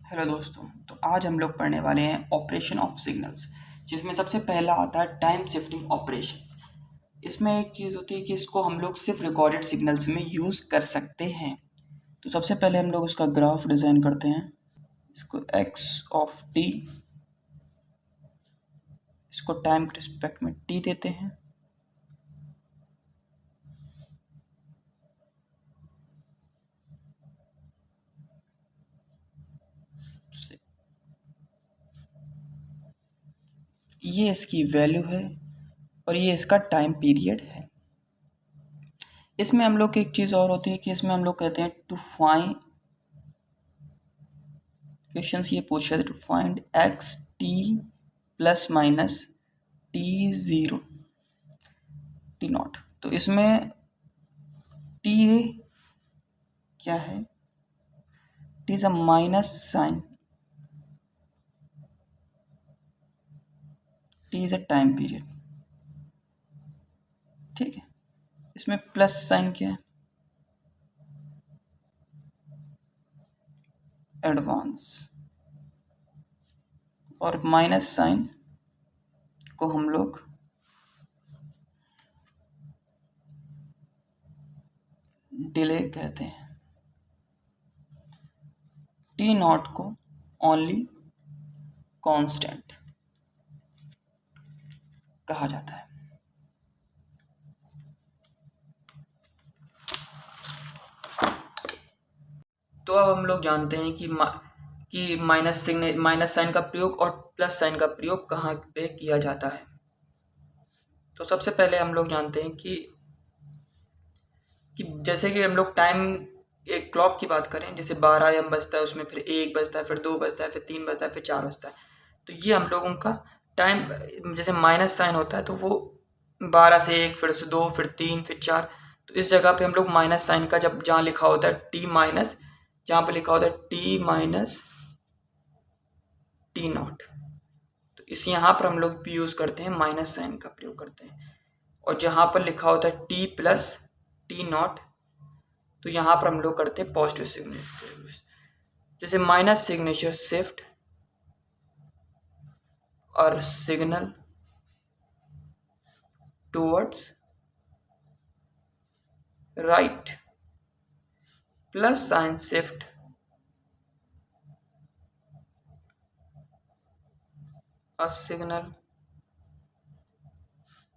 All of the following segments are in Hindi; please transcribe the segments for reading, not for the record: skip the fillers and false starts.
हेलो दोस्तों। तो आज हम लोग पढ़ने वाले हैं ऑपरेशन ऑफ सिग्नल्स, जिसमें सबसे पहला आता है टाइम शिफ्टिंग ऑपरेशंस। इसमें एक चीज़ होती है कि इसको हम लोग सिर्फ रिकॉर्डेड सिग्नल्स में यूज़ कर सकते हैं। तो सबसे पहले हम लोग उसका ग्राफ डिज़ाइन करते हैं। इसको एक्स ऑफ टी, इसको टाइम के रिस्पेक्ट में टी देते हैं। ये इसकी वैल्यू है और ये इसका टाइम पीरियड है। इसमें हम लोग की एक चीज़ और होती है कि इसमें हम लोग कहते हैं टू फाइंड क्वेश्चंस ये पूछ रहे थे to find x t plus minus t zero t naught. तो इसमें टी क्या है? T is a minus sign, t is a time period. ठीक है, इसमें प्लस साइन क्या है? एडवांस। और माइनस साइन को हम लोग डिले कहते हैं। टी नॉट को ओनली कांस्टेंट कहा जाता है। तो अब हम लोग जानते हैं कि माइनस साइन का प्रयोग और प्लस साइन का प्रयोग कहाँ पे किया जाता है। तो सबसे पहले हम लोग जानते हैं कि जैसे कि हम लोग टाइम एक क्लॉक की बात करें, जैसे 12 AM बजता है, उसमें फिर 1 बजता है, फिर 2 बजता है, फिर 3 बजता है, फिर 4 बजता है। तो ये हम लोगों का टाइम, जैसे माइनस साइन होता है तो वो 12 से 1, फिर से 2, फिर 3, फिर 4। तो इस जगह पे हम लोग माइनस साइन का जब जहाँ लिखा होता है टी माइनस, जहाँ पे लिखा होता है टी माइनस टी नॉट, तो इस यहाँ पर हम लोग यूज़ करते हैं माइनस साइन का प्रयोग करते हैं। और जहाँ पर लिखा होता है टी प्लस टी नॉट, तो यहाँ पर हम लोग करते हैं पॉजिटिव सिग्नेचर, जैसे माइनस सिग्नेचर शिफ्ट और signal towards right, plus sign shift a signal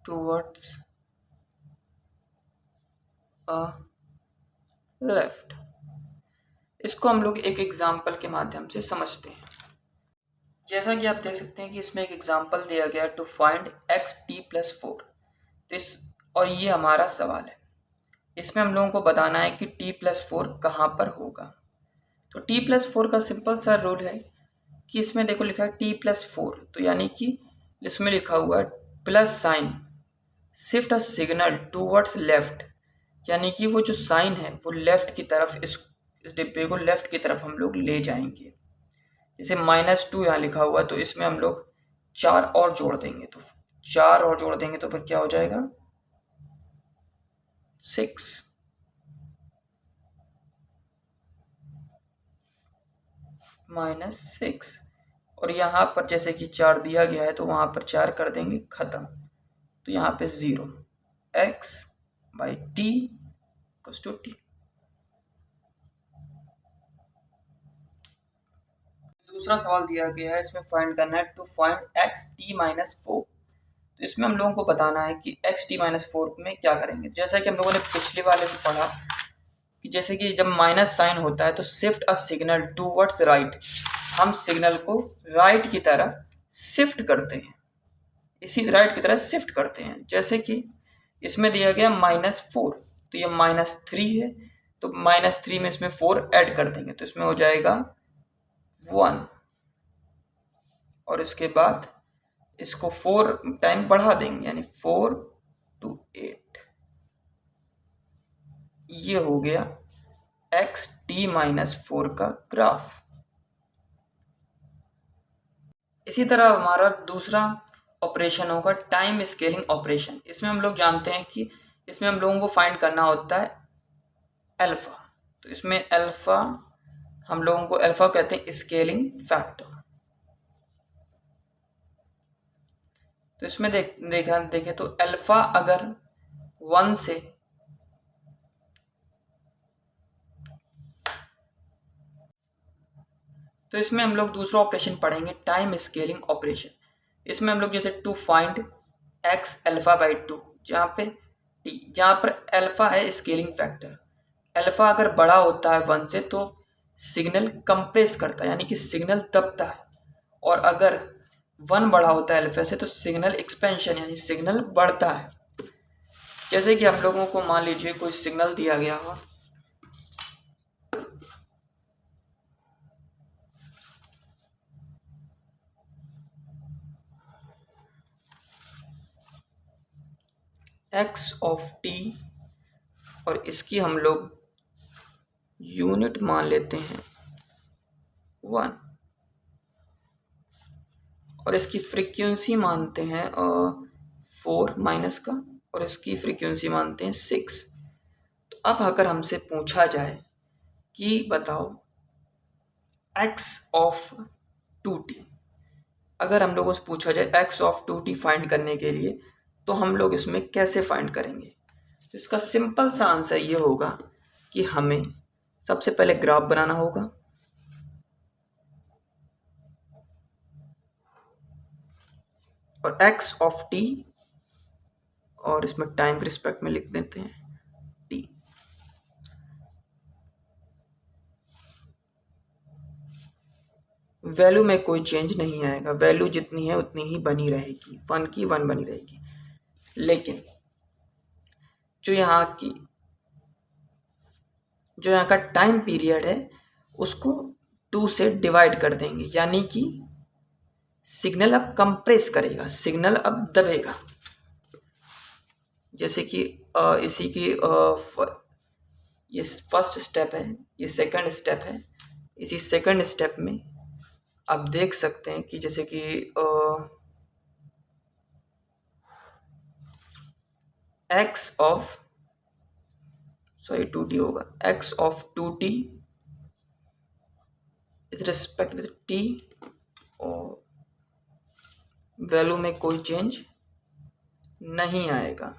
towards a left। इसको हम लोग एक एग्जाम्पल के माध्यम से समझते हैं। जैसा कि आप देख सकते हैं कि इसमें एक एग्जाम्पल दिया गया to find x t plus 4। और ये हमारा सवाल है। इसमें हम लोगों को बताना है कि टी प्लस 4 कहाँ पर होगा। तो टी प्लस 4 का सिंपल सा रूल है कि इसमें देखो लिखा है टी प्लस 4, तो यानी कि इसमें लिखा हुआ है plus sign shift a signal towards left, यानी कि वो जो साइन है वो लेफ्ट की तरफ, इस डिब्बे को लेफ्ट की तरफ हम लोग ले जाएंगे। जैसे -2 यहाँ लिखा हुआ है, तो इसमें हम लोग 4 और जोड़ देंगे, तो 4 और जोड़ देंगे तो फिर क्या हो जाएगा 6। -6। और यहाँ पर जैसे कि 4 दिया गया है तो वहाँ पर 4 कर देंगे खत्म, तो यहाँ पे 0 x by t equals to t. दूसरा सवाल दिया गया है, इसमें फाइंड करना है to find x t minus 4। तो इसमें हम लोगों को बताना है कि एक्स टी माइनस 4 में क्या करेंगे। जैसा कि हम लोगों ने पिछले वाले में पढ़ा कि जैसे कि जब माइनस साइन होता है तो shift a signal towards right, हम सिग्नल को राइट की तरफ शिफ्ट करते हैं, इसी राइट की तरफ शिफ्ट करते हैं। जैसे कि इसमें दिया गया -4, तो ये -3 है, तो -3 में इसमें 4 ऐड कर देंगे, तो इसमें हो जाएगा 1। और इसके बाद इसको 4 टाइम बढ़ा देंगे, यानी 4 to 8। ये हो गया एक्स टी माइनस 4 का ग्राफ। इसी तरह हमारा दूसरा ऑपरेशन होगा टाइम स्केलिंग ऑपरेशन। इसमें हम लोग जानते हैं कि इसमें हम लोगों को फाइंड करना होता है अल्फा। तो इसमें अल्फा हम लोगों को अल्फा कहते हैं स्केलिंग फैक्टर। तो इसमें देखें तो अल्फा अगर 1 से तो इसमें हम लोग दूसरा ऑपरेशन पढ़ेंगे टाइम स्केलिंग ऑपरेशन। इसमें हम लोग जैसे to find x alpha by 2, जहाँ पर अल्फा है स्केलिंग फैक्टर। अल्फा अगर बड़ा होता है 1 से तो सिग्नल कंप्रेस करता है, यानी कि सिग्नल दबता है, और अगर 1 बड़ा होता है अल्फा से तो सिग्नल एक्सपेंशन यानी सिग्नल बढ़ता है। जैसे कि हम लोगों को मान लीजिए कोई सिग्नल दिया गया हो, एक्स ऑफ टी, और इसकी हम लोग यूनिट मान लेते हैं 1, और इसकी फ्रीक्वेंसी मानते हैं 4 माइनस का, और इसकी फ्रीक्वेंसी मानते हैं 6। तो अब अगर हमसे पूछा जाए कि बताओ x ऑफ 2t, अगर हम लोगों से पूछा जाए x ऑफ 2t फाइंड करने के लिए तो हम लोग इसमें कैसे फाइंड करेंगे? तो इसका सिंपल सा आंसर ये होगा कि हमें सबसे पहले ग्राफ बनाना होगा, और x ऑफ t, और इसमें टाइम के रिस्पेक्ट में लिख देते हैं t। वैल्यू में कोई चेंज नहीं आएगा, वैल्यू जितनी है उतनी ही बनी रहेगी, 1 की 1 बनी रहेगी। लेकिन जो यहाँ का टाइम पीरियड है उसको 2 से डिवाइड कर देंगे, यानी कि सिग्नल अब कंप्रेस करेगा, सिग्नल अब दबेगा। जैसे कि इसी की ये फर्स्ट स्टेप है, ये सेकंड स्टेप है। इसी सेकंड स्टेप में आप देख सकते हैं कि जैसे कि x ऑफ 2t होगा, x of 2t is respect with t, और वैल्यू में कोई चेंज नहीं आएगा,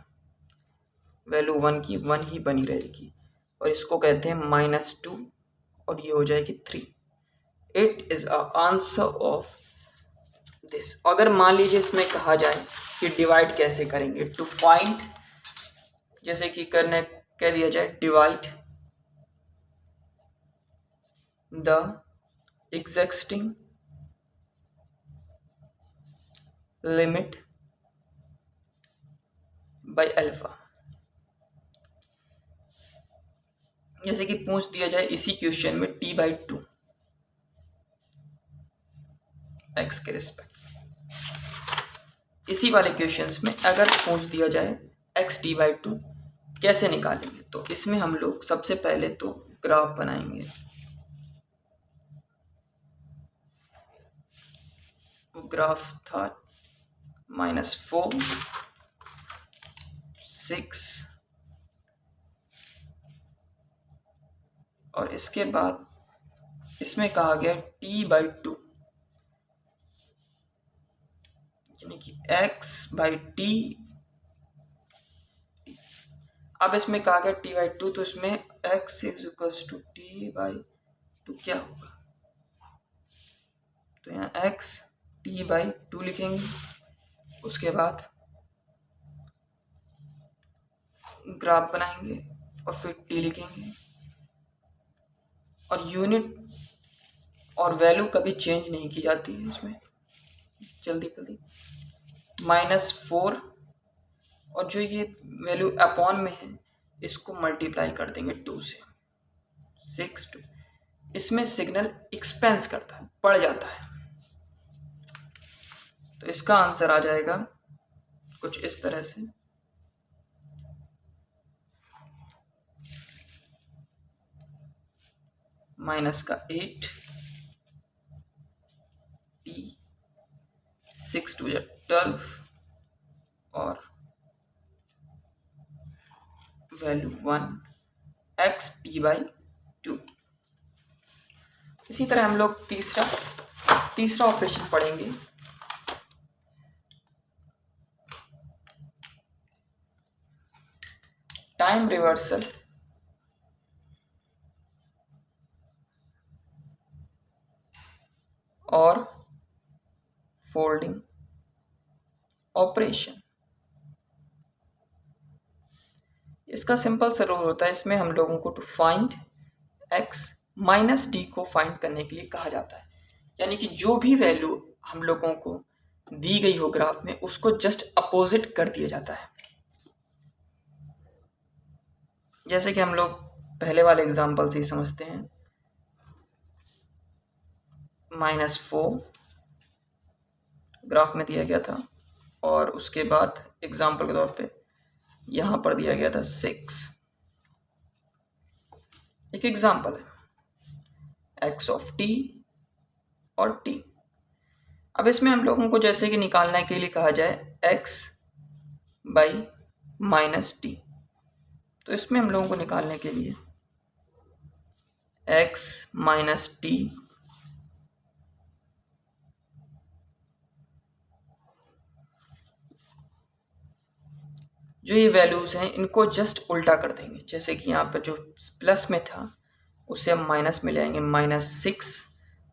वैल्यू 1 की 1 ही बनी रहेगी, और इसको कहते हैं -2, और ये हो जाएगी 3। It is a answer of this. अगर मान लीजिए इसमें कहा जाए कि डिवाइड कैसे करेंगे, टू फाइंड, जैसे कि कह दिया जाए divide the existing limit by alpha. जैसे कि पूछ दिया जाए इसी क्वेश्चन में t/2 x के रिस्पेक्ट, इसी वाले क्वेश्चंस में अगर पूछ दिया जाए x t/2 कैसे निकालेंगे, तो इसमें हम लोग सबसे पहले तो ग्राफ बनाएंगे। ग्राफ था -4 6, और इसके बाद इसमें कहा गया t/2, यानी कि x/t। अब इसमें कहा गया t/2, तो इसमें x = t/2 क्या होगा? तो यहाँ x t/2 लिखेंगे, उसके बाद ग्राफ बनाएंगे और फिर t लिखेंगे, और यूनिट और वैल्यू कभी चेंज नहीं की जाती है इसमें, जल्दी -4, और जो ये वैल्यू अपॉन में है इसको मल्टीप्लाई कर देंगे 2 से, 6 इसमें सिग्नल एक्सपेंस करता है, बढ़ जाता है। तो इसका आंसर आ जाएगा कुछ इस तरह से, -8 t 6 2 12, और वैल्यू 1 x t/2। इसी तरह हम लोग तीसरा ऑपरेशन पढ़ेंगे। टाइम रिवर्सल और फोल्डिंग ऑपरेशन। इसका सिंपल सा रूल होता है, इसमें हम लोगों को to find x minus t को फाइंड करने के लिए कहा जाता है। यानी कि जो भी वैल्यू हम लोगों को दी गई हो ग्राफ में, उसको जस्ट अपोजिट कर दिया जाता है। जैसे कि हम लोग पहले वाले एग्जांपल से ही समझते हैं, -4 ग्राफ में दिया गया था और उसके बाद एग्जांपल के तौर पे यहाँ पर दिया गया था 6। एक एग्जांपल है x ऑफ t और t। अब इसमें हम लोगों को जैसे कि निकालने के लिए कहा जाए x बाई माइनस टी, तो इसमें हम लोगों को निकालने के लिए x माइनस टी जो ये वैल्यूज हैं इनको जस्ट उल्टा कर देंगे। जैसे कि यहाँ पर जो प्लस में था उससे हम माइनस में ले आएंगे -6,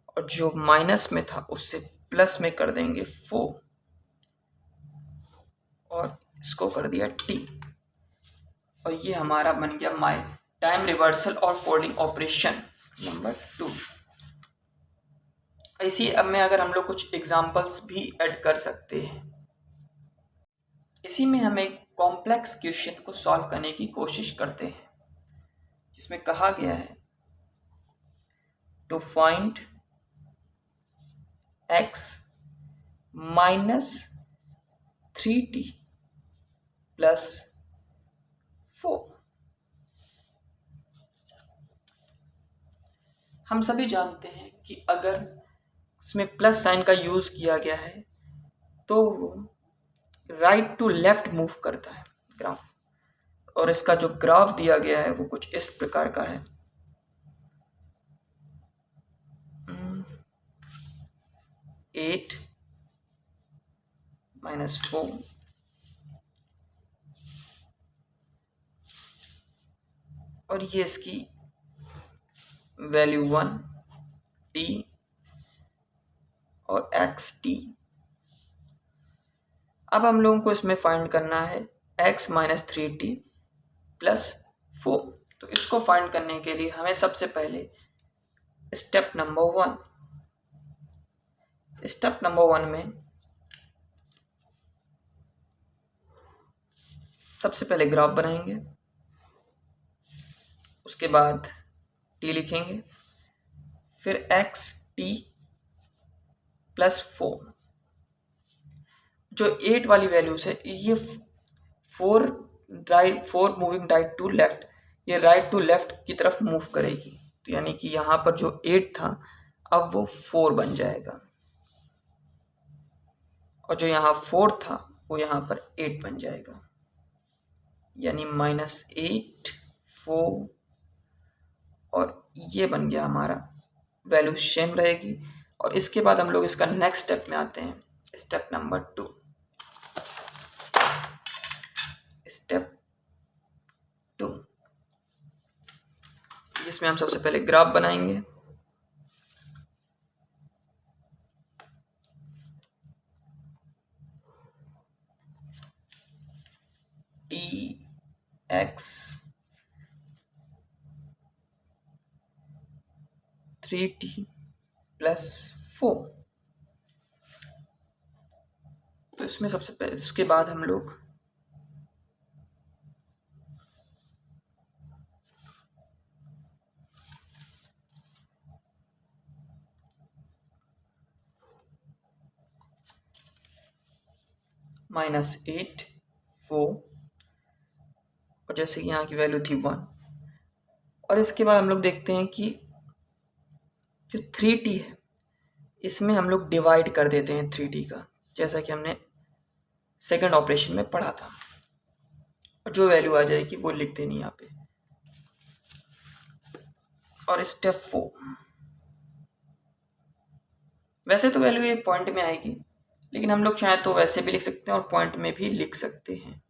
और जो माइनस में था उससे प्लस में कर देंगे 4 और इसको कर दिया t। और ये हमारा बन गया टाइम रिवर्सल और फोल्डिंग ऑपरेशन नंबर 2। इसी अब में अगर हम लोग कुछ एग्जांपल्स भी ऐड कर सकते हैं। इसी में हम एक कॉम्प्लेक्स क्वेश्चन को सॉल्व करने की कोशिश करते हैं, जिसमें कहा गया है to find x minus 3t plus 4। हम सभी जानते हैं कि अगर इसमें प्लस साइन का यूज किया गया है तो वो राइट टू लेफ्ट मूव करता है ग्राफ, और इसका जो ग्राफ दिया गया है वो कुछ इस प्रकार का है। 8 -4 और ये इसकी वैल्यू 1 t और xt। अब हम लोगों को इसमें फाइंड करना है x माइनस 3t प्लस 4। तो इसको फाइंड करने के लिए हमें सबसे पहले स्टेप नंबर 1 में सबसे पहले ग्राफ बनाएंगे, उसके बाद t लिखेंगे, फिर xt प्लस 4। जो 8 वाली वैल्यूज है ये 4 मूविंग राइट टू लेफ्ट, ये राइट टू लेफ्ट की तरफ मूव करेगी। तो यानी कि यहाँ पर जो 8 था अब वो 4 बन जाएगा, और जो यहाँ 4 था वो यहाँ पर 8 बन जाएगा। यानी -8 4 और ये बन गया हमारा, वैल्यू सेम रहेगी। और इसके बाद हम लोग इसका नेक्स्ट स्टेप में आते हैं, स्टेप नंबर 2। स्टेप 2 जिसमें हम सबसे पहले ग्राफ बनाएंगे, x 3t प्लस 4। तो इसमें सबसे पहले, इसके बाद हम लोग -8 4 और जैसे कि यहाँ की वैल्यू थी 1, और इसके बाद हम लोग देखते हैं कि जो 3t है इसमें हम लोग डिवाइड कर देते हैं 3t का, जैसा कि हमने सेकंड ऑपरेशन में पढ़ा था। और जो वैल्यू आ जाएगी वो लिख देनी यहाँ पे। और स्टेप 4 वैसे तो वैल्यू ये पॉइंट में आएगी, लेकिन हम लोग चाहें तो वैसे भी लिख सकते हैं और पॉइंट में भी लिख सकते हैं।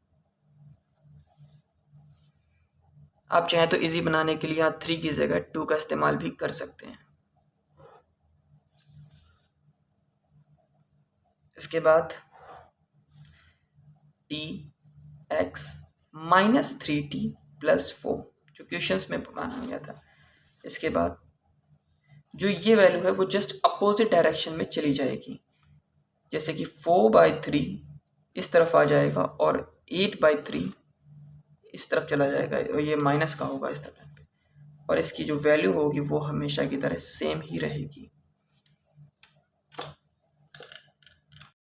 आप चाहें तो इजी बनाने के लिए यहाँ 3 की जगह 2 का इस्तेमाल भी कर सकते हैं। इसके बाद tx माइनस 3t प्लस 4 जो क्वेश्चंस में माना गया था। इसके बाद जो ये वैल्यू है वो जस्ट अपोजिट डायरेक्शन में चली जाएगी, जैसे कि 4/3 इस तरफ आ जाएगा और 8/3 इस तरफ चला जाएगा और ये माइनस का होगा इस तरफ पे, और इसकी जो वैल्यू होगी वो हमेशा की तरह सेम ही रहेगी।